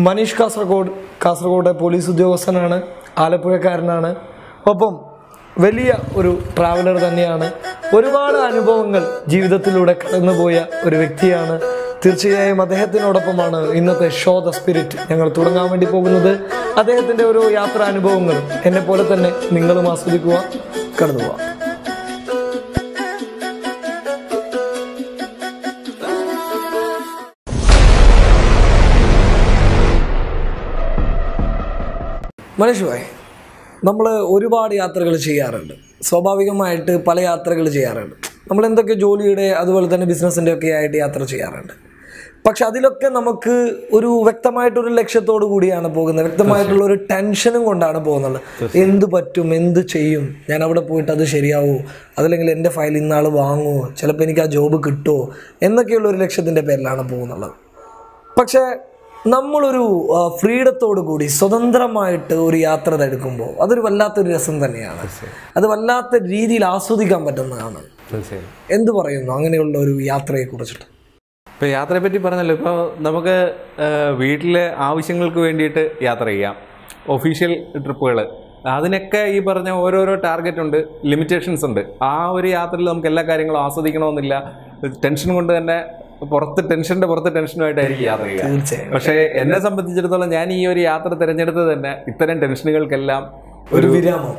Manish Kasaragod police ഉദ്യോഗസ്ഥനാണ്, ആലപ്പുഴക്കാരനാണ്. ഒപ്പം വലിയ ഒരു ട്രാവലർ തന്നെയാണ്. ഒരുപാട് അനുഭവങ്ങൾ ജീവിതത്തിലൂടെ കടന്നുപോയ ഒരു വ്യക്തിയാണ്. തീർച്ചയായും അദ്ദേഹത്തിനോടൊപ്പമാണ് ഇന്നത്തെ ഷോ ദ സ്പിരിറ്റ് ഞങ്ങൾ തുടങ്ങാൻ വേണ്ടി പോകുന്നത്. അദ്ദേഹത്തിൻ്റെ ഒരു യാത്രാ അനുഭവങ്ങൾ എന്നെ പോലെ തന്നെ നിങ്ങളും ആസ്വദിക്കുക, കടന്നു പോവാം. മനീഷ് ഭായ്, നമ്മൾ ഒരുപാട് യാത്രകൾ ചെയ്യാറുണ്ട്. സ്വാഭാവികമായിട്ട് പല യാത്രകൾ ചെയ്യാറുണ്ട്. നമ്മൾ എന്തൊക്കെ ജോലിയുടെ അതുപോലെ തന്നെ ബിസിനസ്സിൻ്റെ ഒക്കെ ആയിട്ട് യാത്ര ചെയ്യാറുണ്ട്. പക്ഷെ അതിലൊക്കെ നമുക്ക് ഒരു വ്യക്തമായിട്ടൊരു ലക്ഷ്യത്തോടു കൂടിയാണ് പോകുന്നത്. വ്യക്തമായിട്ടുള്ള ഒരു ടെൻഷനും കൊണ്ടാണ് പോകുന്നത്. എന്ത് പറ്റും, എന്ത് ചെയ്യും, ഞാൻ അവിടെ പോയിട്ട് അത് ശരിയാവുമോ, അതല്ലെങ്കിൽ എൻ്റെ ഫയൽ ഇന്നാൾ വാങ്ങുമോ, ചിലപ്പോൾ എനിക്ക് ആ ജോബ് കിട്ടുമോ എന്നൊക്കെയുള്ള ഒരു ലക്ഷ്യത്തിൻ്റെ പേരിലാണ് പോകുന്നത്. പക്ഷേ നമ്മളൊരു ഫ്രീഡത്തോടു കൂടി സ്വതന്ത്രമായിട്ട് ഒരു യാത്ര എടുക്കുമ്പോൾ അതൊരു വല്ലാത്തൊരു രസം തന്നെയാണ്. അത് വല്ലാത്ത രീതിയിൽ ആസ്വദിക്കാൻ പറ്റുന്നതാണ്. എന്ത് പറയുന്നു അങ്ങനെയുള്ള ഒരു യാത്രയെ കുറിച്ചിട്ട്? ഇപ്പോൾ യാത്രയെ പറ്റി പറഞ്ഞല്ലോ, ഇപ്പോൾ നമുക്ക് വീട്ടിലെ ആവശ്യങ്ങൾക്ക് വേണ്ടിയിട്ട് യാത്ര ചെയ്യാം, ഒഫീഷ്യൽ ട്രിപ്പുകൾ, അതിനൊക്കെ ഈ പറഞ്ഞ ഓരോരോ ടാർഗറ്റ് ഉണ്ട്, ലിമിറ്റേഷൻസ് ഉണ്ട്. ആ ഒരു യാത്രയിൽ നമുക്ക് എല്ലാ കാര്യങ്ങളും ആസ്വദിക്കണമെന്നില്ല. ടെൻഷൻ കൊണ്ട് തന്നെ ടെൻഷൻ്റെ പുറത്ത് ടെൻഷനുമായിട്ടായിരിക്കും യാത്ര ചെയ്യുക. പക്ഷേ എന്നെ സംബന്ധിച്ചിടത്തോളം ഞാൻ ഈ ഒരു യാത്ര തിരഞ്ഞെടുത്തത് തന്നെ ഇത്തരം ടെൻഷനുകൾക്കെല്ലാം ഒരു വിരാമം,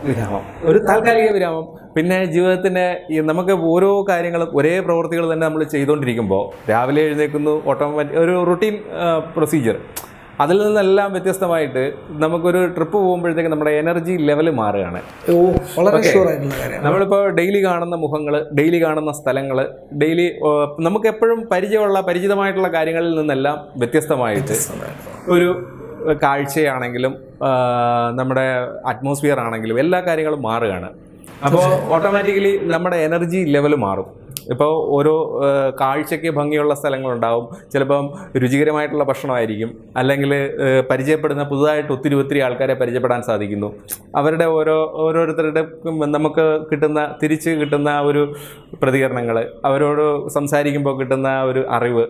ഒരു താൽക്കാലിക വിരാമം. പിന്നെ ജീവിതത്തിന് നമുക്ക് ഓരോ കാര്യങ്ങളും ഒരേ പ്രവൃത്തികൾ തന്നെ നമ്മൾ ചെയ്തുകൊണ്ടിരിക്കുമ്പോൾ രാവിലെ എഴുന്നേക്കുന്നു, ഓട്ടോമാറ്റിക് ഒരു റുട്ടീൻ പ്രൊസീജിയർ, അതിൽ നിന്നെല്ലാം വ്യത്യസ്തമായിട്ട് നമുക്കൊരു ട്രിപ്പ് പോകുമ്പോഴത്തേക്ക് നമ്മുടെ എനർജി ലെവൽ മാറുകയാണ്. നമ്മളിപ്പോൾ ഡെയിലി കാണുന്ന മുഖങ്ങൾ, ഡെയിലി കാണുന്ന സ്ഥലങ്ങൾ, ഡെയിലി നമുക്ക് എപ്പോഴും പരിചിതമായിട്ടുള്ള കാര്യങ്ങളിൽ നിന്നെല്ലാം വ്യത്യസ്തമായിട്ട് ഒരു കാഴ്ചയാണെങ്കിലും നമ്മുടെ അറ്റ്മോസ്ഫിയർ ആണെങ്കിലും എല്ലാ കാര്യങ്ങളും മാറുകയാണ്. അപ്പോൾ ഓട്ടോമാറ്റിക്കലി നമ്മുടെ എനർജി ലെവൽ മാറും. ഇപ്പോൾ ഓരോ കാഴ്ചയ്ക്ക് ഭംഗിയുള്ള സ്ഥലങ്ങളുണ്ടാവും, ചിലപ്പം രുചികരമായിട്ടുള്ള ഭക്ഷണമായിരിക്കും, അല്ലെങ്കിൽ പരിചയപ്പെടുന്ന പുതുതായിട്ട് ഒത്തിരി ആൾക്കാരെ പരിചയപ്പെടാൻ സാധിക്കുന്നു. അവരുടെ ഓരോരുത്തരുടെ നമുക്ക് തിരിച്ച് കിട്ടുന്ന ഒരു പ്രതികരണങ്ങൾ, അവരോട് സംസാരിക്കുമ്പോൾ കിട്ടുന്ന ഒരു അറിവ്,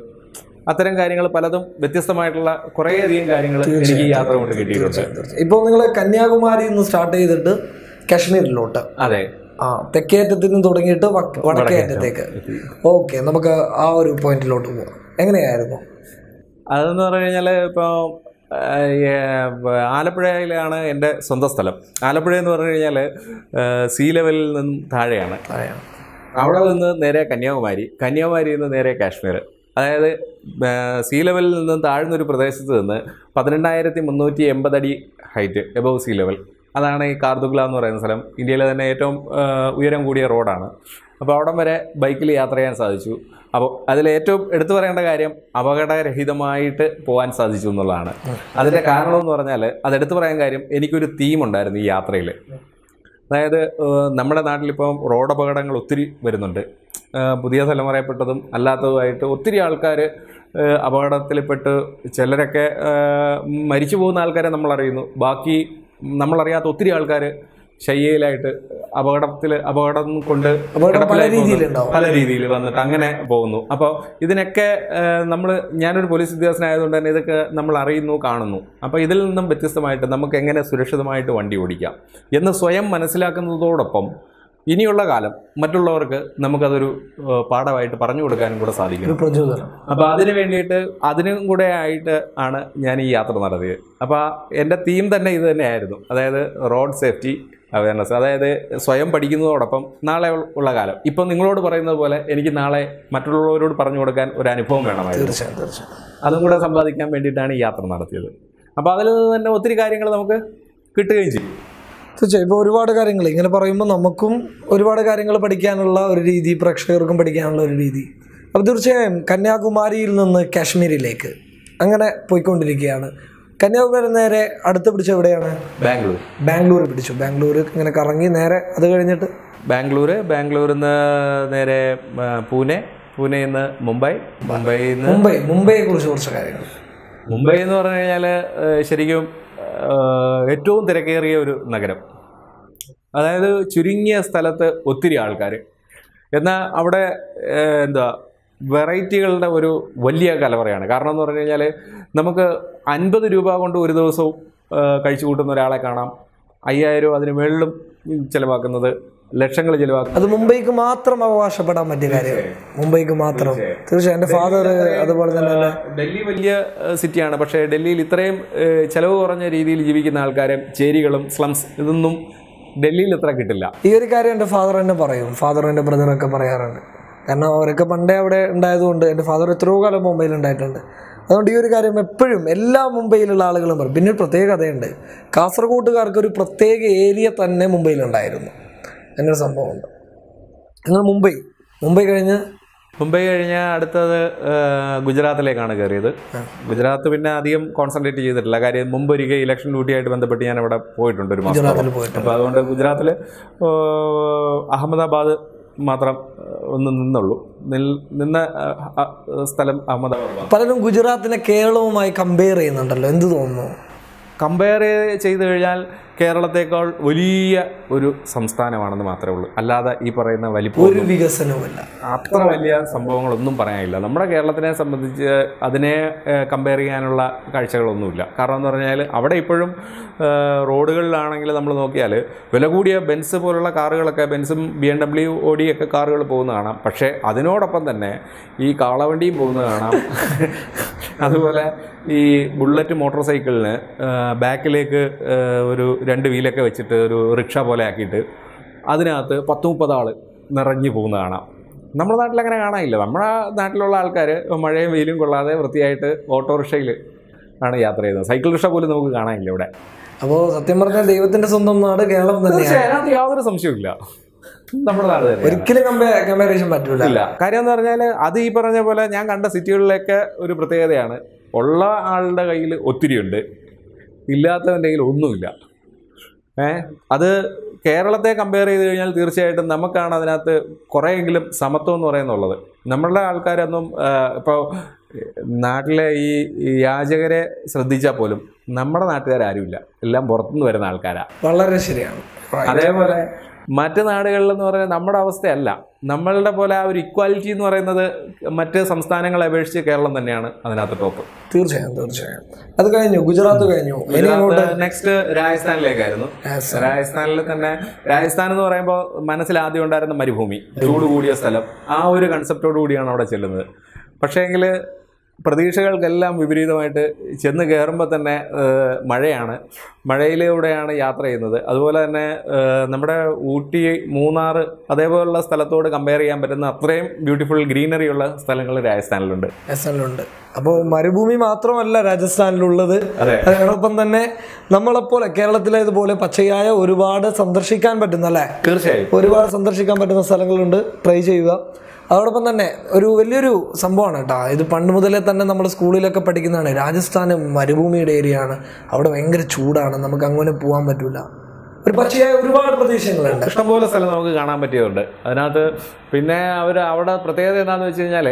അത്തരം കാര്യങ്ങൾ പലതും വ്യത്യസ്തമായിട്ടുള്ള കുറേയധികം കാര്യങ്ങൾ എനിക്ക് യാത്ര കൊണ്ട് കിട്ടിയിട്ടുണ്ട്. ഇപ്പോൾ നിങ്ങൾ കന്യാകുമാരിയിൽ നിന്ന് സ്റ്റാർട്ട് ചെയ്തിട്ട് കാശ്മീരിലോട്ട്, അതെ, തെക്കേറ്റത്തിന് തുടങ്ങിയിട്ട് വടക്കേ അറ്റത്തേക്ക്. ഓക്കെ, നമുക്ക് ആ ഒരു പോയിന്റിലോട്ട് പോകാം. എങ്ങനെയായിരുന്നു അതെന്ന് പറഞ്ഞു കഴിഞ്ഞാൽ, ഇപ്പോൾ ആലപ്പുഴയിലാണ് എൻ്റെ സ്വന്തം സ്ഥലം. ആലപ്പുഴ എന്ന് പറഞ്ഞു കഴിഞ്ഞാൽ സീ ലെവലിൽ നിന്നും താഴെയാണ്. അവിടെ നിന്ന് നേരെ കന്യാകുമാരിയിൽ നിന്ന് നേരെ കാശ്മീർ. അതായത് സീ ലെവലിൽ നിന്നും താഴ്ന്നൊരു പ്രദേശത്ത് നിന്ന് 18,380 അടി ഹൈറ്റ് എബവ് സീ ലെവൽ. അതാണ് ഈ കാർദുഗ്ല എന്ന് പറയുന്ന സ്ഥലം. ഇന്ത്യയിലെ തന്നെ ഏറ്റവും ഉയരം കൂടിയ റോഡാണ്. അപ്പോൾ അവിടം വരെ ബൈക്കിൽ യാത്ര ചെയ്യാൻ സാധിച്ചു. അപ്പോൾ അതിലേറ്റവും എടുത്തു പറയേണ്ട കാര്യം അപകടരഹിതമായിട്ട് പോകാൻ സാധിച്ചു എന്നുള്ളതാണ്. അതിൻ്റെ കാരണം എന്ന് പറഞ്ഞാൽ, അതെടുത്തു പറയാൻ കാര്യം, എനിക്കൊരു തീമുണ്ടായിരുന്നു ഈ യാത്രയിൽ. അതായത് നമ്മുടെ നാട്ടിലിപ്പം റോഡ് അപകടങ്ങൾ ഒത്തിരി വരുന്നുണ്ട്. പുതിയ തലമുറയിൽപ്പെട്ടതും അല്ലാത്തതുമായിട്ട് ഒത്തിരി ആൾക്കാർ അപകടത്തിൽപ്പെട്ട് ചിലരൊക്കെ മരിച്ചു പോകുന്ന ആൾക്കാരെ നമ്മളറിയുന്നു. ബാക്കി നമ്മളറിയാത്ത ഒത്തിരി ആൾക്കാർ ശയ്യയിലായിട്ട് അപകടം കൊണ്ട് പല രീതിയിൽ വന്നിട്ട് അങ്ങനെ പോകുന്നു. അപ്പോൾ ഇതിനൊക്കെ ഞാനൊരു പോലീസ് ഉദ്യോഗസ്ഥനായതുകൊണ്ട് തന്നെ ഇതൊക്കെ നമ്മൾ അറിയുന്നു, കാണുന്നു. അപ്പോൾ ഇതിൽ നിന്നും വ്യത്യസ്തമായിട്ട് നമുക്ക് എങ്ങനെ സുരക്ഷിതമായിട്ട് വണ്ടി ഓടിക്കാം എന്ന് സ്വയം മനസ്സിലാക്കുന്നതോടൊപ്പം ഇനിയുള്ള കാലം മറ്റുള്ളവർക്ക് നമുക്കതൊരു പാഠമായിട്ട് പറഞ്ഞു കൊടുക്കാനും കൂടെ സാധിക്കും. അപ്പോൾ അതിന് വേണ്ടിയിട്ട് അതിനും കൂടെ ആയിട്ട് ആണ് ഞാൻ ഈ യാത്ര നടത്തിയത്. അപ്പോൾ എൻ്റെ തീം തന്നെ ഇത് തന്നെയായിരുന്നു. അതായത് റോഡ് സേഫ്റ്റി അവയർനെസ്. അതായത് സ്വയം പഠിക്കുന്നതോടൊപ്പം നാളെ ഉള്ള കാലം, ഇപ്പം നിങ്ങളോട് പറയുന്നത് പോലെ എനിക്ക് നാളെ മറ്റുള്ളവരോട് പറഞ്ഞു കൊടുക്കാൻ ഒരു അനുഭവം വേണമായിരുന്നു. അതും കൂടെ സമ്പാദിക്കാൻ വേണ്ടിയിട്ടാണ് ഈ യാത്ര നടത്തിയത്. അപ്പോൾ അതിൽ നിന്ന് തന്നെ ഒത്തിരി കാര്യങ്ങൾ നമുക്ക് കിട്ടുകയും ചെയ്യും. തീർച്ചയായും. ഇപ്പോൾ ഒരുപാട് കാര്യങ്ങൾ ഇങ്ങനെ പറയുമ്പോൾ നമുക്കും ഒരുപാട് കാര്യങ്ങൾ പഠിക്കാനുള്ള ഒരു രീതി, പ്രേക്ഷകർക്കും പഠിക്കാനുള്ള ഒരു രീതി. അപ്പോൾ തീർച്ചയായും കന്യാകുമാരിയിൽ നിന്ന് കാശ്മീരിലേക്ക് അങ്ങനെ പോയിക്കൊണ്ടിരിക്കുകയാണ്. കന്യാകുമാരി നേരെ അടുത്ത് പിടിച്ച എവിടെയാണ്? ബാംഗ്ലൂർ പിടിച്ചു. ബാംഗ്ലൂർ ഇങ്ങനെ കറങ്ങി നേരെ അത് കഴിഞ്ഞിട്ട് ബാംഗ്ലൂരിൽ നിന്ന് നേരെ പൂനെയിൽ നിന്ന് മുംബൈയെ കുറിച്ച് കുറച്ച് കാര്യങ്ങൾ. മുംബൈ എന്ന് പറഞ്ഞു കഴിഞ്ഞാൽ ശരിക്കും ഏറ്റവും തിരക്കേറിയ ഒരു നഗരം. അതായത് ചുരുങ്ങിയ സ്ഥലത്ത് ഒത്തിരി ആൾക്കാർ. എന്നാൽ അവിടെ വെറൈറ്റികളുടെ ഒരു വലിയ കലവറയാണ്. കാരണം എന്ന് പറഞ്ഞു കഴിഞ്ഞാൽ നമുക്ക് 50 രൂപ കൊണ്ട് ഒരു ദിവസവും കഴിച്ചു കൂട്ടുന്ന ഒരാളെ കാണാം. 5000 അതിന് മുകളിലും ചിലവാക്കുന്നത്, ലക്ഷങ്ങൾ ചിലവാക്കുന്നത്. അത് മുംബൈക്ക് മാത്രം അവകാശപ്പെടാൻ പറ്റിയ കാര്യമാണ്. മുംബൈക്ക് മാത്രം. തീർച്ചയായും എൻ്റെ ഫാദർ അതുപോലെ തന്നെ. ഡൽഹി വലിയ സിറ്റിയാണ്, പക്ഷേ ഡൽഹിയിൽ ഇത്രയും ചിലവ് കുറഞ്ഞ രീതിയിൽ ജീവിക്കുന്ന ആൾക്കാരും ചേരികളും സ്ലംസ് ഇതൊന്നും ഡൽഹിയിൽ ഇത്ര കിട്ടില്ല. ഈ ഒരു കാര്യം എൻ്റെ ഫാദർ തന്നെ പറയും. ഫാദറും എൻ്റെ ബ്രദറൊക്കെ പറയാറുണ്ട്. കാരണം അവരൊക്കെ പണ്ടേ അവിടെ ഉണ്ടായതുകൊണ്ട്. എൻ്റെ ഫാദർ എത്രയോ കാലം മുംബൈയിൽ ഉണ്ടായിട്ടുണ്ട്. അതുകൊണ്ട് ഈ ഒരു കാര്യം എപ്പോഴും എല്ലാ മുംബൈയിലുള്ള ആളുകളും പറയും. പിന്നെ ഒരു പ്രത്യേക കഥയുണ്ട്. കാസർഗോട്ടുകാർക്ക് ഒരു പ്രത്യേക ഏരിയ തന്നെ മുംബൈയിലുണ്ടായിരുന്നു. എന്നൊരു സംഭവമുണ്ട്. നിങ്ങൾ മുംബൈ കഴിഞ്ഞ് അടുത്തത് ഗുജറാത്തിലേക്കാണ് കയറിയത്. ഗുജറാത്ത് പിന്നെ അധികം കോൺസെൻട്രേറ്റ് ചെയ്തിട്ടില്ല. കാര്യം മുമ്പ് ഒരിക്കൽ ഇലക്ഷൻ ഡ്യൂട്ടിയായിട്ട് ബന്ധപ്പെട്ട് ഞാൻ അവിടെ പോയിട്ടുണ്ട് ഒരു മാസം. അപ്പോൾ അതുകൊണ്ട് ഗുജറാത്തിൽ അഹമ്മദാബാദ് മാത്രം ഒന്ന് നിന്ന സ്ഥലം അഹമ്മദാബാദ്. പലരും ഗുജറാത്തിനെ കേരളവുമായി കമ്പയർ ചെയ്യുന്നുണ്ടല്ലോ, എന്ത് തോന്നുന്നു? കമ്പയർ ചെയ്ത് കഴിഞ്ഞാൽ കേരളത്തേക്കാൾ വലിയ ഒരു സംസ്ഥാനമാണെന്ന് മാത്രമേ ഉള്ളൂ. അല്ലാതെ ഈ പറയുന്ന വലിപ്പം ഒരു വികസനവുമില്ല, അത്ര വലിയ സംഭവങ്ങളൊന്നും പറയാനില്ല. നമ്മുടെ കേരളത്തിനെ സംബന്ധിച്ച് അതിനെ കമ്പയർ ചെയ്യാനുള്ള കാഴ്ചകളൊന്നുമില്ല. കാരണം എന്ന് പറഞ്ഞാൽ അവിടെ ഇപ്പോഴും റോഡുകളിലാണെങ്കിൽ നമ്മൾ നോക്കിയാൽ വില കൂടിയ ബെൻസ് പോലുള്ള കാറുകളൊക്കെ, ബെൻസും BMW ഓടിയൊക്കെ കാറുകൾ പോകുന്ന കാണാം. പക്ഷേ അതിനോടൊപ്പം തന്നെ ഈ കാളവണ്ടിയും പോകുന്നത് കാണാം. അതുപോലെ ഈ ബുള്ളറ്റ് മോട്ടോർ സൈക്കിളിന് ബാക്കിലേക്ക് ഒരു 2 വീലൊക്കെ വെച്ചിട്ട് ഒരു റിക്ഷ പോലെ ആക്കിയിട്ട് അതിനകത്ത് 10-30 ആൾ നിറഞ്ഞു പോകുന്ന കാണാം. നമ്മുടെ നാട്ടിൽ അങ്ങനെ കാണാനില്ല. നമ്മുടെ നാട്ടിലുള്ള ആൾക്കാർ മഴയും വെയിലും കൊള്ളാതെ വൃത്തിയായിട്ട് ഓട്ടോറിക്ഷയിൽ ആണ് യാത്ര ചെയ്യുന്നത്. സൈക്കിൾ റിക്ഷ പോലും നമുക്ക് കാണാനില്ല ഇവിടെ. അപ്പോൾ സത്യം പറഞ്ഞാൽ ദൈവത്തിൻ്റെ സ്വന്തം നാട് കേരളം തന്നെയാണ്. അതിനകത്ത് യാതൊരു സംശയമില്ല. നമ്മുടെ നാട് ഒരിക്കലും കമ്പാരിസൺ പറ്റില്ല. കാര്യം എന്ന് പറഞ്ഞാൽ അത് ഈ പറഞ്ഞ പോലെ ഞാൻ കണ്ട സിറ്റികളിലൊക്കെ ഒരു പ്രത്യേകതയാണ്. ഉള്ള ആളുടെ കയ്യിൽ ഒത്തിരിയുണ്ട്, ഇല്ലാത്തവൻ്റെ കയ്യിൽ ഒന്നുമില്ല. അത് കേരളത്തെ കമ്പയർ ചെയ്ത് കഴിഞ്ഞാൽ തീർച്ചയായിട്ടും നമുക്കാണ് അതിനകത്ത് കുറേയെങ്കിലും സമത്വം എന്ന് പറയുന്നുള്ളത്. നമ്മളുടെ ആൾക്കാരൊന്നും ഇപ്പോൾ നാട്ടിലെ ഈ യാചകരെ ശ്രദ്ധിച്ചാൽ പോലും നമ്മുടെ നാട്ടുകാരുമില്ല, എല്ലാം പുറത്തുനിന്ന് വരുന്ന ആൾക്കാരാണ്. വളരെ ശരിയാണ്. അതേപോലെ മറ്റ് നാടുകളിലെന്ന് പറഞ്ഞാൽ നമ്മുടെ അവസ്ഥയല്ല. നമ്മളുടെ പോലെ ആ ഒരു ഇക്വാലിറ്റി എന്ന് പറയുന്നത് മറ്റ് സംസ്ഥാനങ്ങളെ അപേക്ഷിച്ച് കേരളം തന്നെയാണ് അതിനകത്ത് ടോപ്പ്. തീർച്ചയായും. അത് കഴിഞ്ഞു, ഗുജറാത്ത് കഴിഞ്ഞു. നെക്സ്റ്റ് രാജസ്ഥാനിലേക്കായിരുന്നു. രാജസ്ഥാനിൽ തന്നെ, രാജസ്ഥാൻ എന്ന് പറയുമ്പോൾ മനസ്സിൽ ആദ്യം ഉണ്ടായിരുന്ന മരുഭൂമി, ചൂട് കൂടിയ സ്ഥലം, ആ ഒരു കൺസെപ്റ്റോടു കൂടിയാണ് അവിടെ ചെല്ലുന്നത്. പക്ഷേ എങ്കിൽ പ്രതീക്ഷകൾക്കെല്ലാം വിപരീതമായിട്ട് ചെന്ന് കയറുമ്പോൾ തന്നെ മഴയാണ്. മഴയിലൂടെയാണ് യാത്ര ചെയ്യുന്നത്. അതുപോലെ തന്നെ നമ്മുടെ ഊട്ടി, മൂന്നാർ അതേപോലുള്ള സ്ഥലത്തോട് കമ്പയർ ചെയ്യാൻ പറ്റുന്ന അത്രയും ബ്യൂട്ടിഫുൾ ഗ്രീനറി ഉള്ള സ്ഥലങ്ങൾ രാജസ്ഥാനിലുണ്ട്. അപ്പോൾ മരുഭൂമി മാത്രമല്ല രാജസ്ഥാനിലുള്ളത്. അതോടൊപ്പം തന്നെ നമ്മളെപ്പോലെ കേരളത്തിലേതുപോലെ പച്ചയായ ഒരുപാട് സന്ദർശിക്കാൻ പറ്റുന്ന, അല്ലേ? തീർച്ചയായും ഒരുപാട് സന്ദർശിക്കാൻ പറ്റുന്ന സ്ഥലങ്ങളുണ്ട്. ട്രൈ ചെയ്യുക. അതോടൊപ്പം തന്നെ ഒരു വലിയൊരു സംഭവമാണ് കേട്ടോ. ഇത് പണ്ട് മുതലേ തന്നെ നമ്മൾ സ്കൂളിലൊക്കെ പഠിക്കുന്നതാണ്. രാജസ്ഥാൻ മരുഭൂമിയുടെ ഏരിയ ആണ്. അവിടെ ഭയങ്കര ചൂടാണ്. നമുക്ക് അങ്ങനെ പോകാൻ പറ്റില്ല. ഒരു പച്ചയായ ഒരുപാട് പ്രദേശങ്ങളുണ്ട്, ഇഷ്ടംപോലെ സ്ഥലം നമുക്ക് കാണാൻ പറ്റിയതുണ്ട് അതിനകത്ത്. പിന്നെ അവിടെ പ്രത്യേകത എന്താണെന്ന് വെച്ച് കഴിഞ്ഞാൽ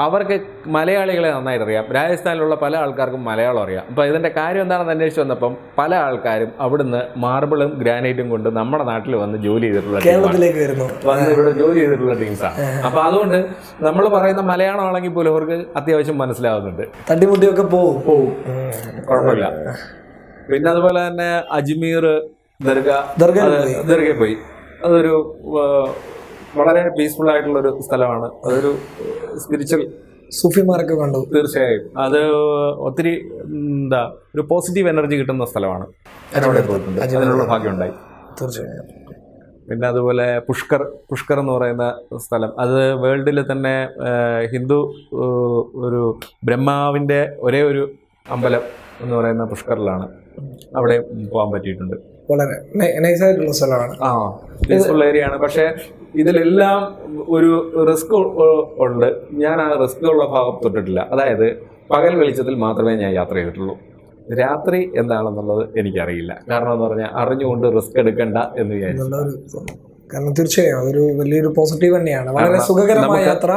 അവർക്ക് മലയാളികളെ നന്നായിട്ട് അറിയാം. രാജസ്ഥാനിലുള്ള പല ആൾക്കാർക്കും മലയാളം അറിയാം. അപ്പോൾ ഇതിൻ്റെ കാര്യം എന്താണെന്ന് അന്വേഷിച്ച് വന്നപ്പം പല ആൾക്കാരും അവിടുന്ന് മാർബിളും ഗ്രാനൈറ്റും കൊണ്ട് നമ്മുടെ നാട്ടിൽ വന്ന് ജോലി ചെയ്തിട്ടുള്ള ഇവിടെ ജോലി ചെയ്തിട്ടുള്ള ടീംസാണ്. അപ്പോൾ അതുകൊണ്ട് നമ്മൾ പറയുന്ന മലയാളം ആണെങ്കിൽ പോലും അവർക്ക് അത്യാവശ്യം മനസ്സിലാവുന്നുണ്ട്. തട്ടിമുട്ടിയൊക്കെ പോകും, കുഴപ്പമില്ല. പിന്നെ അതുപോലെ തന്നെ അജ്മീർ ദർഗ പോയി. അതൊരു വളരെ പീസ്ഫുൾ ആയിട്ടുള്ളൊരു സ്ഥലമാണ്. അതൊരു സ്പിരിച്വൽ സൂഫിമാരൊക്കെ കണ്ടു. തീർച്ചയായും അത് ഒത്തിരി ഒരു പോസിറ്റീവ് എനർജി കിട്ടുന്ന സ്ഥലമാണ്. അതിനുള്ള ഭാഗ്യം ഉണ്ടായി. തീർച്ചയായും. പിന്നെ അതുപോലെ പുഷ്കർ എന്ന് പറയുന്ന സ്ഥലം, അത് വേൾഡിൽ തന്നെ ഹിന്ദു ഒരു ബ്രഹ്മാവിൻ്റെ ഒരേ ഒരു അമ്പലം എന്ന് പറയുന്ന പുഷ്കറിലാണ്. അവിടെ പോകാൻ പറ്റിയിട്ടുണ്ട്. വളരെ നൈസായിട്ടുള്ള സ്ഥലമാണ്. പീസ്ഫുൾ ഏരിയ ആണ്. പക്ഷെ ഇതിലെല്ലാം ഒരു റിസ്ക് ഉണ്ട്. ഞാൻ ആ റിസ്ക് ഉള്ള ഭാഗം തൊട്ടിട്ടില്ല. അതായത് പകൽ വെളിച്ചത്തിൽ മാത്രമേ ഞാൻ യാത്ര ചെയ്തിട്ടുള്ളൂ. രാത്രി എന്താണെന്നുള്ളത് എനിക്കറിയില്ല. കാരണം എന്ന് പറഞ്ഞാൽ അറിഞ്ഞുകൊണ്ട് റിസ്ക് എടുക്കണ്ട എന്ന് വിചാരിച്ചു. കാരണം തീർച്ചയായും അതൊരു വലിയൊരു പോസിറ്റീവ് തന്നെയാണ്. വളരെ സുഖകരമായ യാത്ര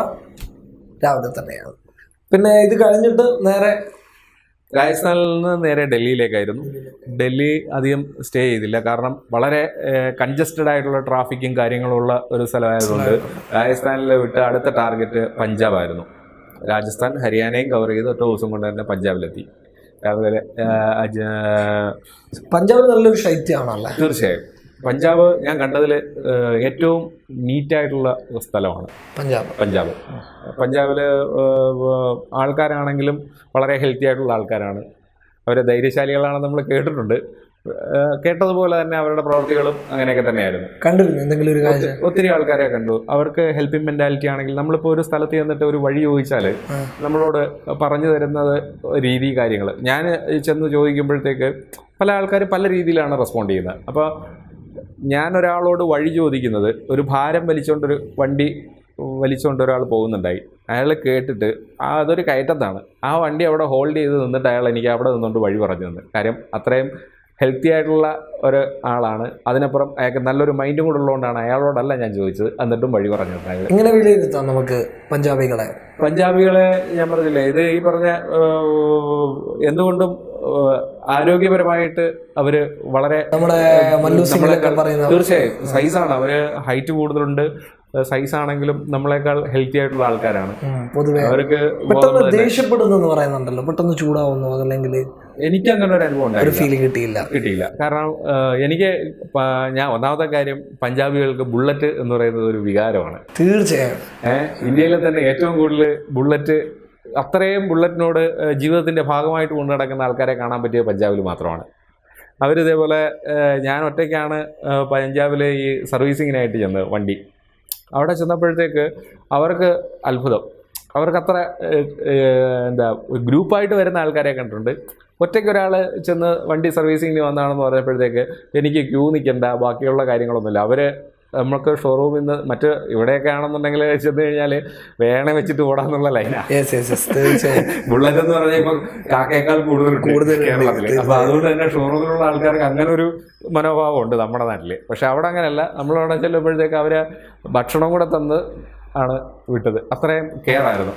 രാവിലെ തന്നെയാണ്. പിന്നെ ഇത് കഴിഞ്ഞിട്ട് നേരെ രാജസ്ഥാനിൽ നിന്ന് നേരെ ഡൽഹിയിലേക്കായിരുന്നു. ഡൽഹി അധികം സ്റ്റേ ചെയ്തില്ല, കാരണം വളരെ കൺജസ്റ്റഡ് ആയിട്ടുള്ള ട്രാഫിക്കും കാര്യങ്ങളും ഉള്ള ഒരു സ്ഥലമായതുകൊണ്ട് രാജസ്ഥാനിൽ വിട്ട് അടുത്ത ടാർഗറ്റ് പഞ്ചാബായിരുന്നു. രാജസ്ഥാൻ ഹരിയാനയും കവർ ചെയ്ത് ഒറ്റ ദിവസം കൊണ്ട് തന്നെ പഞ്ചാബിലെത്തി. രാവിലെ പഞ്ചാബ് നല്ലൊരു ശൈത്യമാണല്ലേ? തീർച്ചയായും. പഞ്ചാബ് ഞാൻ കണ്ടതിൽ ഏറ്റവും നീറ്റായിട്ടുള്ള സ്ഥലമാണ് പഞ്ചാബിൽ ആൾക്കാരാണെങ്കിലും വളരെ ഹെൽത്തി ആയിട്ടുള്ള ആൾക്കാരാണ്. അവർ ധൈര്യശാലികളാണെന്ന് നമ്മൾ കേട്ടിട്ടുണ്ട്. കേട്ടതുപോലെ തന്നെ അവരുടെ പ്രവൃത്തികളും അങ്ങനെയൊക്കെ തന്നെയായിരുന്നു. കണ്ടിരുന്നു എന്തെങ്കിലും ഒരു കാര്യം? ഒത്തിരി ആൾക്കാരെ കണ്ടു. അവർക്ക് ഹെൽപ്പിംഗ് മെന്റാലിറ്റി ആണെങ്കിൽ നമ്മളിപ്പോൾ ഒരു സ്ഥലത്ത് ചെന്നിട്ട് ഒരു വഴി ചോദിച്ചാൽ നമ്മളോട് പറഞ്ഞു തരുന്നത് രീതി കാര്യങ്ങൾ. ഞാൻ ചെന്ന് ചോദിക്കുമ്പോഴത്തേക്ക് പല ആൾക്കാർ പല രീതിയിലാണ് റെസ്പോണ്ട് ചെയ്യുന്നത്. അപ്പോൾ ഞാൻ ഒരാളോട് വഴി ചോദിക്കുന്നത്, ഒരു ഭാരം വണ്ടി വലിച്ചുകൊണ്ട് ഒരാൾ പോകുന്നുണ്ടായി. അയാൾ കേട്ടിട്ട് അതൊരു കയറ്റത്താണ്, ആ വണ്ടി അവിടെ ഹോൾഡ് ചെയ്ത് നിന്നിട്ട് അയാൾ എനിക്ക് അവിടെ നിന്നുകൊണ്ട് വഴി പറഞ്ഞു തന്നു. കാര്യം അത്രയും ഹെൽത്തി ആയിട്ടുള്ള ഒരു ആളാണ്. അതിനപ്പുറം അയാൾക്ക് നല്ലൊരു മൈൻഡും കൂടെ ഉള്ളതുകൊണ്ടാണ് അയാളോടല്ല ഞാൻ ചോദിച്ചത്, എന്നിട്ടും വഴി പറഞ്ഞു തന്നത്. ഇങ്ങനെ വിലയിരുത്താം നമുക്ക് പഞ്ചാബികളെ ഞാൻ പറഞ്ഞില്ലേ, ഇത് ഈ പറഞ്ഞ എന്തുകൊണ്ടും ആരോഗ്യപരമായിട്ട് അവര് വളരെ തീർച്ചയായും സൈസാണ്. അവര് ഹൈറ്റ് കൂടുതലുണ്ട്, സൈസാണെങ്കിലും നമ്മളെക്കാൾ ഹെൽത്തി ആയിട്ടുള്ള ആൾക്കാരാണ്. പൊതുവെ അവർക്ക് ദേഷ്യപ്പെടുന്നു പറയുന്നുണ്ടല്ലോ, പെട്ടെന്ന് ചൂടാവുന്നു, അതല്ലെങ്കിൽ എനിക്ക് അങ്ങനെ ഒരു അനുഭവം ഒരു ഫീലിംഗ് കിട്ടിയില്ല. കാരണം ഞാൻ ഒന്നാമത്തെ കാര്യം, പഞ്ചാബികൾക്ക് ബുള്ളറ്റ് എന്ന് പറയുന്നത് ഒരു വികാരമാണ്. തീർച്ചയായും ഇന്ത്യയിലെ തന്നെ ഏറ്റവും കൂടുതൽ ബുള്ളറ്റ്, അത്രയും ബുള്ളറ്റിനോട് ജീവിതത്തിന്റെ ഭാഗമായിട്ട് കൊണ്ടു നടക്കുന്ന ആൾക്കാരെ കാണാൻ പറ്റിയ പഞ്ചാബിൽ മാത്രമാണ്. അവരിതേപോലെ ഞാൻ ഒറ്റയ്ക്കാണ് പഞ്ചാബിലെ ഈ സർവീസിങ്ങിനായിട്ട് ചെന്നത് വണ്ടി. അവിടെ ചെന്നപ്പോഴത്തേക്ക് അവർക്ക് അത്ഭുതം. അവർക്കത്ര ഗ്രൂപ്പായിട്ട് വരുന്ന ആൾക്കാരെ കണ്ടിട്ടുണ്ട്. ഒറ്റയ്ക്ക് ഒരാൾ ചെന്ന് വണ്ടി സർവീസിങ്ങിന് വന്നതാണെന്ന് പറഞ്ഞപ്പോഴത്തേക്ക് എനിക്ക് ക്യൂ നിൽക്കേണ്ട, ബാക്കിയുള്ള കാര്യങ്ങളൊന്നുമില്ല. അവർ നമുക്ക് ഷോറൂമിൽ നിന്ന് മറ്റ് ഇവിടെയൊക്കെ ആണെന്നുണ്ടെങ്കിൽ ചെന്ന് കഴിഞ്ഞാൽ വേണേ വെച്ചിട്ട് ഓടാന്നുള്ള ലൈനാണ്. ബുള്ളറ്റ് എന്ന് പറഞ്ഞാൽ ഇപ്പം കാക്കയേക്കാൾ കൂടുതൽ കേരളത്തിൽ. അപ്പോൾ അതുകൊണ്ട് തന്നെ ഷോറൂമിലുള്ള ആൾക്കാർക്ക് അങ്ങനെ ഒരു മനോഭാവം ഉണ്ട് നമ്മുടെ നാട്ടിൽ. പക്ഷെ അവിടെ അങ്ങനെയല്ല. നമ്മളവിടെ ചെല്ലുമ്പോഴത്തേക്ക് അവർ ഭക്ഷണം കൂടെ തന്ന് ആണ് വിട്ടത്. അത്രയും കെയർ ആയിരുന്നു.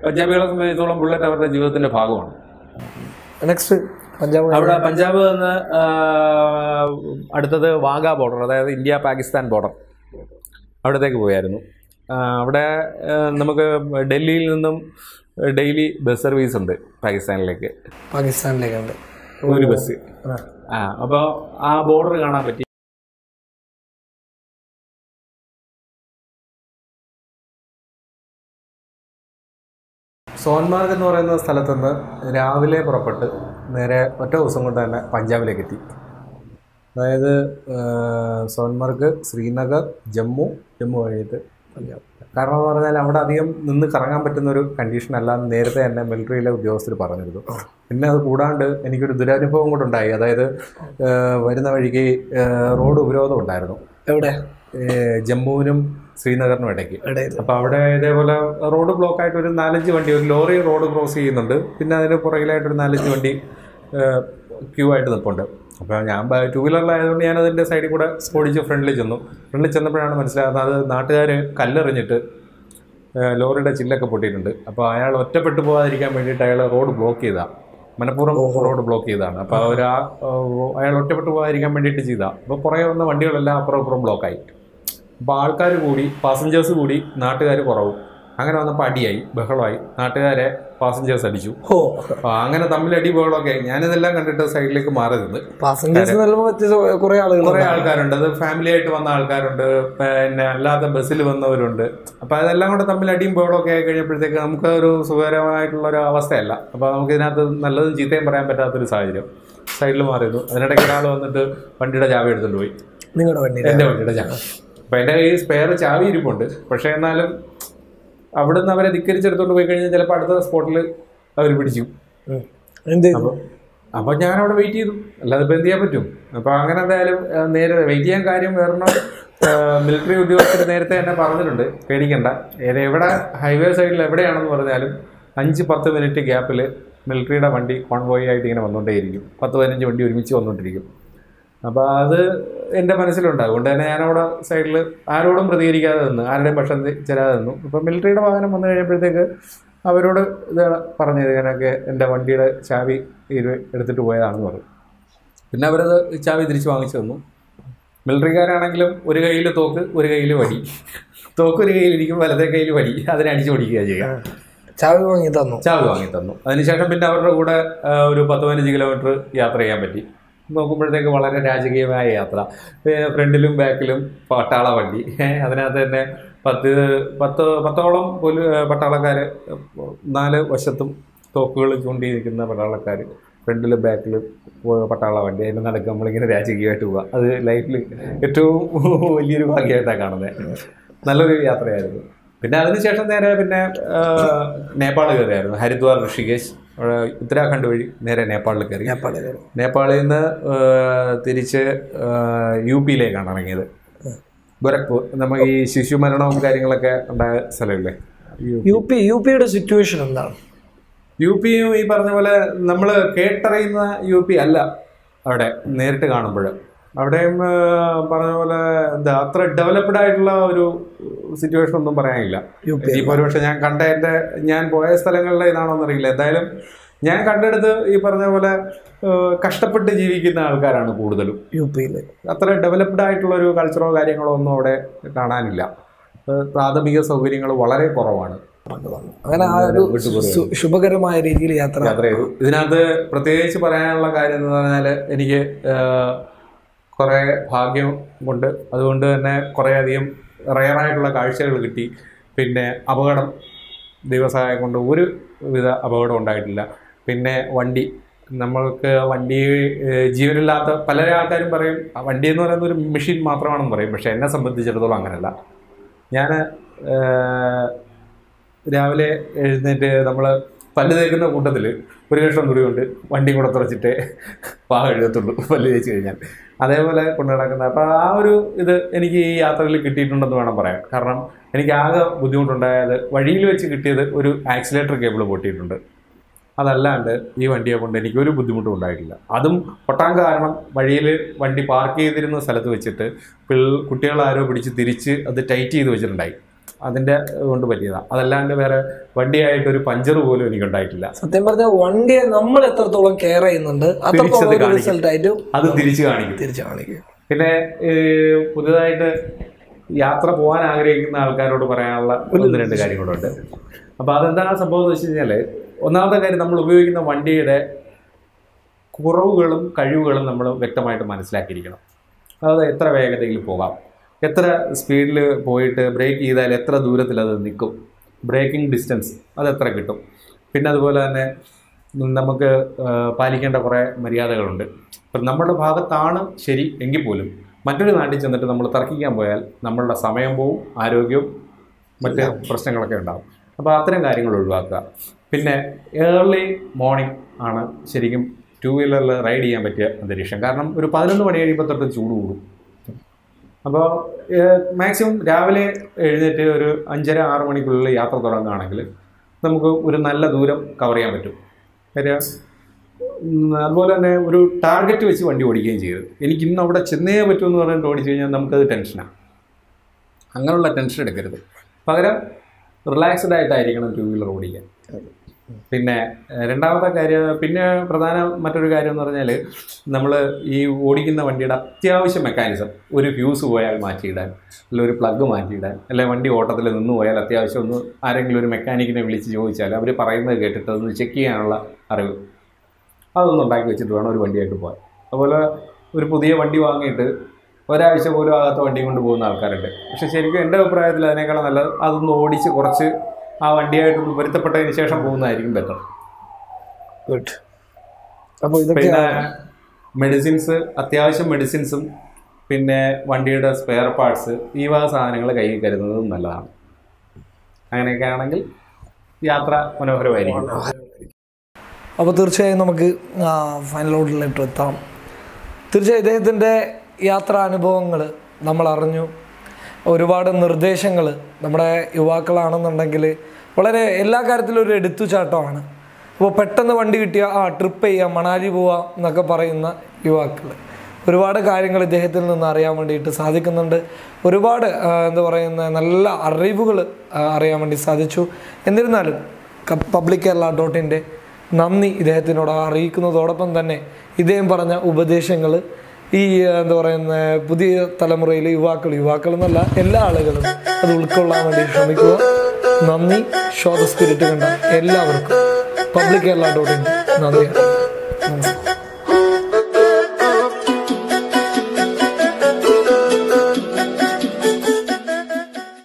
പഞ്ചാബികളെ സംബന്ധിച്ചിടത്തോളം ബുള്ളറ്റ് അവരുടെ ജീവിതത്തിന്റെ ഭാഗമാണ്. അവിടെ പഞ്ചാബ് നിന്ന് അടുത്തത് വാഗാ ബോർഡർ, അതായത് ഇന്ത്യ പാകിസ്ഥാൻ ബോർഡർ, അവിടത്തേക്ക് പോയായിരുന്നു. അവിടെ നമുക്ക് ഡൽഹിയിൽ നിന്നും ഡെയിലി ബസ് സർവീസ് ഉണ്ട് പാകിസ്ഥാനിലേക്കുണ്ട് ഒരു ബസ്. അപ്പോൾ ആ ബോർഡർ കാണാൻ പറ്റി. സോൻമാർഗ് എന്ന് പറയുന്ന സ്ഥലത്തുനിന്ന് രാവിലെ പുറപ്പെട്ട് നേരെ ഒറ്റ ദിവസം കൊണ്ട് തന്നെ പഞ്ചാബിലേക്ക് എത്തി. അതായത് സോൻമാർഗ്, ശ്രീനഗർ, ജമ്മു കഴിഞ്ഞിട്ട് പഞ്ചാബ്. കാരണം എന്ന് പറഞ്ഞാൽ അവിടെ അധികം നിന്ന് കറങ്ങാൻ പറ്റുന്നൊരു കണ്ടീഷനല്ല നേരത്തെ തന്നെ മിലിറ്ററിയിലെ ഉദ്യോഗസ്ഥർ പറഞ്ഞിരുന്നു. പിന്നെ അത് കൂടാണ്ട് എനിക്കൊരു ദുരനുഭവം കൂടെ ഉണ്ടായി. അതായത് വരുന്ന വഴിക്ക് റോഡ് ഉപരോധം ഉണ്ടായിരുന്നു. എവിടെ? ജമ്മുവിനും ശ്രീനഗറിനും ഇടയ്ക്ക്. അപ്പോൾ അവിടെ ഇതേപോലെ റോഡ് ബ്ലോക്കായിട്ട് ഒരു 4-5 വണ്ടി, ഒരു ലോറി റോഡ് ക്രോസ് ചെയ്യുന്നുണ്ട്, പിന്നെ അതിന് പുറകിലായിട്ടൊരു 4-5 വണ്ടി ക്യൂ ആയിട്ട് നിൽപ്പുണ്ട്. അപ്പോൾ ഞാൻ 2 വീലറിലായതുകൊണ്ട് ഞാനതിൻ്റെ സൈഡിൽ കൂടെ ഓടിച്ച് ഫ്രണ്ടിൽ ചെന്നപ്പോഴാണ് മനസ്സിലാകുന്നത് അത് നാട്ടുകാർ കല്ലെറിഞ്ഞിട്ട് ലോറിയുടെ ചില്ലൊക്കെ പൊട്ടിയിട്ടുണ്ട്. അപ്പോൾ അയാൾ ഒറ്റപ്പെട്ടു പോകാതിരിക്കാൻ വേണ്ടിയിട്ട് അയാൾ റോഡ് ബ്ലോക്ക് ചെയ്തതാണ്, മനഃപൂർവ്വം റോഡ് ബ്ലോക്ക് ചെയ്തതാണ്. അപ്പോൾ അയാൾ ഒറ്റപ്പെട്ടു പോകാതിരിക്കാൻ വേണ്ടിയിട്ട് ചെയ്താൽ. അപ്പോൾ പുറകെ വന്ന വണ്ടികളെല്ലാം അപ്പുറം ബ്ലോക്കായി. അപ്പോൾ ആൾക്കാർ കൂടി, പാസഞ്ചേഴ്സ് കൂടി, നാട്ടുകാർ കുറവും. അങ്ങനെ വന്നപ്പോൾ അടിയായി, ബഹളമായി, നാട്ടുകാരെ പാസഞ്ചേഴ്സ് അടിച്ചു. അങ്ങനെ തമ്മിലടി ബഹളമൊക്കെ. ഞാനിതെല്ലാം കണ്ടിട്ട് സൈഡിലേക്ക് മാറി നിന്ന്. കുറേ ആൾക്കാരുണ്ട്, അത് ഫാമിലി ആയിട്ട് വന്ന ആൾക്കാരുണ്ട്, പിന്നെ അല്ലാത്ത ബസ്സിൽ വന്നവരുണ്ട്. അപ്പോൾ അതെല്ലാം കൂടെ തമ്മിൽ അടിയും ബഹളമൊക്കെ ആയി കഴിഞ്ഞപ്പോഴത്തേക്ക് നമുക്ക് ഒരു സുഖകരമായിട്ടുള്ളൊരു അവസ്ഥയല്ല. അപ്പോൾ നമുക്ക് ഇതിനകത്ത് നല്ലതും ചീത്തയും പറയാൻ പറ്റാത്തൊരു സാഹചര്യം. സൈഡിൽ മാറിയിരുന്നു. അതിനിടയ്ക്ക് ഒരാൾ വന്നിട്ട് വണ്ടിയുടെ ചാവി എടുത്തുകൊണ്ട് പോയി. എൻ്റെ വണ്ടിയുടെ ചാവി. അപ്പം എൻ്റെ ഈ സ്പെയർ ചാവി ഇരിപ്പുണ്ട്. പക്ഷേ എന്നാലും അവിടുന്ന് അവരെ ധിക്കരിച്ചെടുത്തോണ്ട് പോയി കഴിഞ്ഞാൽ ചിലപ്പോൾ അടുത്ത സ്പോട്ടിൽ അവർ പിടിച്ചു. അപ്പോൾ ഞാനവിടെ വെയിറ്റ് ചെയ്തു, അല്ലാതെ ഇപ്പം എന്ത് ചെയ്യാൻ പറ്റും? അപ്പോൾ അങ്ങനെ എന്തായാലും നേരെ വെയിറ്റ് ചെയ്യാൻ കാര്യം വേറെണ്ണം മിലിറ്ററി ഉദ്യോഗസ്ഥർ നേരത്തെ തന്നെ പറഞ്ഞിട്ടുണ്ട്, പേടിക്കണ്ട, എവിടെ ഹൈവേ സൈഡിൽ എവിടെയാണെന്ന് പറഞ്ഞാലും 5-10 മിനിറ്റ് ഗ്യാപ്പിൽ മിലിറ്ററിയുടെ വണ്ടി കോൺവോയ് ആയിട്ട് ഇങ്ങനെ വന്നുകൊണ്ടേയിരിക്കും. 10-15 വണ്ടി ഒരുമിച്ച് വന്നുകൊണ്ടിരിക്കും. അപ്പോൾ അത് എൻ്റെ മനസ്സിലുണ്ട്. അതുകൊണ്ട് തന്നെ ഞാനവിടെ സൈഡിൽ ആരോടും പ്രതികരിക്കാതെ നിന്നു, ആരുടെയും പക്ഷം ചേരാതെ നിന്നു. ഇപ്പോൾ മിലിറ്ററിയുടെ വാഹനം വന്നു കഴിയുമ്പോഴത്തേക്ക് അവരോട് ഇത് പറഞ്ഞത് ഞാനൊക്കെ എൻ്റെ വണ്ടിയുടെ ചാവി എടുത്തിട്ട് പോയതാണെന്ന് പറഞ്ഞു. പിന്നെ അവരത് ചാവി തിരിച്ച് വാങ്ങിച്ചു തന്നു. മിലിറ്ററിക്കാരാണെങ്കിലും ഒരു കയ്യിൽ തോക്ക് ഒരു കയ്യിൽ വടി, തോക്ക് ഒരു കയ്യിലിരിക്കും വലതേ കയ്യിൽ വടി, അതിനെ അടിച്ചു ഓടിക്കുക ചെയ്യുക. ചാവി വാങ്ങി തന്നു. അതിനുശേഷം പിന്നെ അവരുടെ കൂടെ ഒരു 10-15 കിലോമീറ്റർ യാത്ര ചെയ്യാൻ പറ്റി. നോക്കുമ്പോഴത്തേക്ക് വളരെ രാജകീയമായ യാത്ര, ഫ്രണ്ടിലും ബാക്കിലും പട്ടാള വണ്ടി, അതിനകത്ത് തന്നെ 10-10ഓളം പട്ടാളക്കാർ, 4 വശത്തും തോക്കുകൾ ചൂണ്ടിയിരിക്കുന്ന പട്ടാളക്കാർ, ഫ്രണ്ടിലും ബാക്കിലും പട്ടാള വണ്ടി, അതിൻ്റെ നടക്കുക നമ്മളിങ്ങനെ രാജകീയമായിട്ട് പോവുക. അത് ലൈഫിൽ ഏറ്റവും വലിയൊരു ഭാഗ്യമായിട്ടാണ് കാണുന്നത്. നല്ലൊരു യാത്രയായിരുന്നു. പിന്നെ അതിനുശേഷം നേരെ പിന്നെ നേപ്പാൾ കയറിയായിരുന്നു. ഹരിദ്വാർ, ഋഷികേശ്, ഉത്തരാഖണ്ഡ് വഴി നേരെ നേപ്പാളിൽ കയറി. നേപ്പാളിൽ നിന്ന് തിരിച്ച് UP-യിലേക്കാണ് ഇറങ്ങിയത്. ഗോരഖ്പൂർ, നമുക്ക് ഈ ശിശുമരണവും കാര്യങ്ങളൊക്കെ ഉണ്ടായ സ്ഥലമില്ലേ UP-യുടെ സിറ്റുവേഷൻ എന്താണ്? UP-യും ഈ പറഞ്ഞ പോലെ നമ്മൾ കേട്ടറിയുന്ന UP അല്ല. അവിടെ നേരിട്ട് കാണുമ്പോൾ അവിടെയും പറഞ്ഞ പോലെ എന്താ അത്ര ഡെവലപ്ഡ് ആയിട്ടുള്ള ഒരു സിറ്റുവേഷൻ ഒന്നും പറയാനില്ല. ഇപ്പോൾ ഒരു പക്ഷേ ഞാൻ പോയ സ്ഥലങ്ങളിലെ ഇതാണോന്ന് അറിയില്ല. എന്തായാലും ഞാൻ കണ്ടെടുത്ത് ഈ പറഞ്ഞ പോലെ കഷ്ടപ്പെട്ട് ജീവിക്കുന്ന ആൾക്കാരാണ് കൂടുതലും UP-യിൽ. അത്ര ഡെവലപ്ഡ് ആയിട്ടുള്ള ഒരു കൾച്ചറോ കാര്യങ്ങളോ ഒന്നും അവിടെ കാണാനില്ല. പ്രാഥമിക സൗകര്യങ്ങൾ വളരെ കുറവാണ്. അങ്ങനെ ആ ഒരു ശുഭകരമായ രീതിയിൽ യാത്ര ചെയ്തു. ഇതിനകത്ത് പ്രത്യേകിച്ച് പറയാനുള്ള കാര്യം എന്ന് പറഞ്ഞാൽ എനിക്ക് കുറേ ഭാഗ്യം കൊണ്ട്, അതുകൊണ്ട് തന്നെ കുറേയധികം റയറായിട്ടുള്ള കാഴ്ചകൾ കിട്ടി. പിന്നെ അപകടം ദൈവസഹായം കൊണ്ട് ഒരു വിധ അപകടം ഉണ്ടായിട്ടില്ല. പിന്നെ നമ്മൾക്ക് വണ്ടി ജീവനില്ലാത്ത പല ആൾക്കാരും പറയും വണ്ടി എന്ന് പറയുന്ന ഒരു മെഷീൻ മാത്രമാണെന്ന് പറയും. പക്ഷേ എന്നെ സംബന്ധിച്ചിടത്തോളം അങ്ങനെയല്ല. ഞാൻ രാവിലെ എഴുന്നേറ്റ് നമ്മൾ പല്ല് തേക്കുന്ന കൂട്ടത്തിൽ ഒരു കഷ്ണം തുണി കൊണ്ട് വണ്ടി കൂടെ തുറച്ചിട്ടേ എഴുതത്തുള്ളൂ പല്ല് തേച്ച് കഴിഞ്ഞാൽ. അതേപോലെ കൊണ്ടു നടക്കുന്നത്. അപ്പോൾ ആ ഒരു ഇത് എനിക്ക് ഈ യാത്രയിൽ കിട്ടിയിട്ടുണ്ടെന്ന് വേണം പറയാൻ. കാരണം എനിക്ക് ആകെ ബുദ്ധിമുട്ടുണ്ടായത് വഴിയിൽ വെച്ച് കിട്ടിയത് ഒരു ആക്സിലേറ്റർ കേബിൾ പൊട്ടിയിട്ടുണ്ട്. അതല്ലാണ്ട് ഈ വണ്ടിയെ കൊണ്ട് എനിക്കൊരു ബുദ്ധിമുട്ടും ഉണ്ടായിട്ടില്ല. അതും പൊട്ടാൻ കാരണം വഴിയിൽ വണ്ടി പാർക്ക് ചെയ്തിരുന്ന സ്ഥലത്ത് വെച്ചിട്ട് കുട്ടികളാരോ പിടിച്ച് തിരിച്ച് അത് ടൈറ്റ് ചെയ്ത് വെച്ചിട്ടുണ്ടായി. അതിൻ്റെ കൊണ്ട് പറ്റിയതാണ്. അതല്ലാണ്ട് വേറെ വണ്ടിയായിട്ടൊരു പഞ്ചർ പോലും എനിക്കുണ്ടായിട്ടില്ല. സത്യം പറഞ്ഞാൽ വണ്ടിയെ നമ്മൾ എത്രത്തോളം കെയർ ചെയ്യുന്നുണ്ട് അത് തിരിച്ചു കാണിക്കും. പിന്നെ പുതുതായിട്ട് യാത്ര പോകാൻ ആഗ്രഹിക്കുന്ന ആൾക്കാരോട് പറയാനുള്ള 1-2 കാര്യങ്ങളുണ്ട്. അപ്പോൾ അതെന്താണ് സംഭവം എന്ന് വെച്ച് കഴിഞ്ഞാൽ, ഒന്നാമത്തെ കാര്യം, നമ്മൾ ഉപയോഗിക്കുന്ന വണ്ടിയുടെ കുറവുകളും കഴിവുകളും നമ്മൾ വ്യക്തമായിട്ട് മനസ്സിലാക്കിയിരിക്കണം. അതായത് എത്ര വേഗതയിൽ പോകാം, എത്ര സ്പീഡിൽ പോയിട്ട് ബ്രേക്ക് ചെയ്താൽ എത്ര ദൂരത്തിൽ അത് നിൽക്കും, ബ്രേക്കിംഗ് ഡിസ്റ്റൻസ് അതെത്ര കിട്ടും. പിന്നെ അതുപോലെ തന്നെ നമുക്ക് പാലിക്കേണ്ട കുറേ മര്യാദകളുണ്ട്. ഇപ്പം നമ്മുടെ ഭാഗത്താണ് ശരി എങ്കിൽ പോലും മറ്റൊരു നാട്ടിൽ ചെന്നിട്ട് നമ്മൾ തർക്കിക്കാൻ പോയാൽ നമ്മളുടെ സമയം പോവും, ആരോഗ്യവും മറ്റ് പ്രശ്നങ്ങളൊക്കെ ഉണ്ടാകും. അപ്പോൾ അത്തരം കാര്യങ്ങൾ ഒഴിവാക്കുക. പിന്നെ ഏർലി മോർണിംഗ് ആണ് ശരിക്കും 2 വീലറിൽ റൈഡ് ചെയ്യാൻ പറ്റിയ അന്തരീക്ഷം. കാരണം ഒരു 11 മണി കഴിയുമ്പോൾ തൊട്ട് ചൂട് കൂടും. അപ്പോൾ മാക്സിമം രാവിലെ എഴുന്നേറ്റ് ഒരു 5:30-6 മണിക്കുള്ളിൽ യാത്ര തുടങ്ങുകയാണെങ്കിൽ നമുക്ക് ഒരു നല്ല ദൂരം കവർ ചെയ്യാൻ പറ്റും. അതുപോലെ തന്നെ ഒരു ടാർഗറ്റ് വെച്ച് വണ്ടി ഓടിക്കുകയും ചെയ്തു. എനിക്ക് ഇന്ന് അവിടെ ചെന്നേ പറ്റുമെന്ന് പറഞ്ഞിട്ട് ഓടിച്ചു കഴിഞ്ഞാൽ നമുക്കത് ടെൻഷനാണ്. അങ്ങനെയുള്ള ടെൻഷൻ എടുക്കരുത്. പകരം റിലാക്സ്ഡ് ആയിട്ടായിരിക്കണം 2 വീലർ ഓടിക്കാൻ. പിന്നെ രണ്ടാമത്തെ കാര്യം, പിന്നെ മറ്റൊരു കാര്യം എന്ന് പറഞ്ഞാൽ, നമ്മൾ ഈ ഓടിക്കുന്ന വണ്ടിയുടെ അത്യാവശ്യ മെക്കാനിസം, ഒരു ഫ്യൂസ് പോയാൽ മാറ്റിയിടാൻ, അല്ലെങ്കിൽ ഒരു പ്ലഗ് മാറ്റിയിടാൻ, അല്ലെങ്കിൽ വണ്ടി ഓട്ടത്തിൽ നിന്ന് പോയാൽ അത്യാവശ്യം ഒന്ന് ആരെങ്കിലും ഒരു മെക്കാനിക്കിനെ വിളിച്ച് ചോദിച്ചാൽ അവർ പറയുന്നത് കേട്ടിട്ട് അതൊന്ന് ചെക്ക് ചെയ്യാനുള്ള അറിവ്, അതൊന്നും ഉണ്ടാക്കി വെച്ചിട്ട് വേണം ഒരു വണ്ടിയായിട്ട് പോകാൻ. അതുപോലെ ഒരു പുതിയ വണ്ടി വാങ്ങിയിട്ട് ഒരാഴ്ച പോലും ആകാത്ത വണ്ടി കൊണ്ട് പോകുന്ന ആൾക്കാരുണ്ട്. പക്ഷെ ശരിക്കും എൻ്റെ അഭിപ്രായത്തിൽ അതിനേക്കാളും നല്ലത് അതൊന്ന് ഓടിച്ച് കുറച്ച് ആ വണ്ടിയായിട്ടൊന്ന് പൊരുത്തപ്പെട്ടതിന് ശേഷം പോകുന്നതായിരിക്കും ബെറ്റർ. ഗുഡ്. അപ്പോൾ പിന്നെ മെഡിസിൻസ്, അത്യാവശ്യം മെഡിസിൻസും പിന്നെ വണ്ടിയുടെ സ്പെയർ പാർട്സ്, ഈ വക സാധനങ്ങൾ കയ്യിൽ കരുതുന്നതും നല്ലതാണ്. അങ്ങനെയൊക്കെ ആണെങ്കിൽ യാത്ര മനോഹരമായിരിക്കും. അപ്പോൾ തീർച്ചയായും നമുക്ക് ഫൈനലോട്ടിലേക്ക് എത്താം. തീർച്ചയായും ഇദ്ദേഹത്തിൻ്റെ യാത്രാനുഭവങ്ങൾ നമ്മൾ അറിഞ്ഞു. ഒരുപാട് നിർദ്ദേശങ്ങൾ നമ്മുടെ യുവാക്കളാണെന്നുണ്ടെങ്കിൽ വളരെ എല്ലാ കാര്യത്തിലും ഒരു എടുത്തുചാട്ടമാണ്. അപ്പോൾ പെട്ടെന്ന് വണ്ടി കിട്ടിയ ട്രിപ്പ് ചെയ്യാം, മണാലി പോവാം എന്നൊക്കെ പറയുന്ന യുവാക്കൾ ഒരുപാട് കാര്യങ്ങൾ ഇദ്ദേഹത്തിൽ നിന്ന് അറിയാൻ വേണ്ടിയിട്ട് സാധിക്കുന്നുണ്ട്. ഒരുപാട് നല്ല അറിവുകൾ അറിയാൻ വേണ്ടി സാധിച്ചു. എന്നിരുന്നാലും പബ്ലിക് കേരള.in നന്ദി ഇദ്ദേഹത്തിനോട് അറിയിക്കുന്നതോടൊപ്പം തന്നെ ഇദ്ദേഹം പറഞ്ഞ ഉപദേശങ്ങൾ ഈ എന്താ പറയുന്ന പുതിയ തലമുറയിലെ യുവാക്കൾ എന്നല്ല എല്ലാ ആളുകളും അത് ഉൾക്കൊള്ളാൻ വേണ്ടി ശ്രമിക്കുക. നന്ദി. ഷോ ദ സ്പിരിറ്റ് കണ്ട എല്ലാവർക്കും പബ്ലിക് കേരള.in നന്ദിയാണ്. നമസ്കാരം.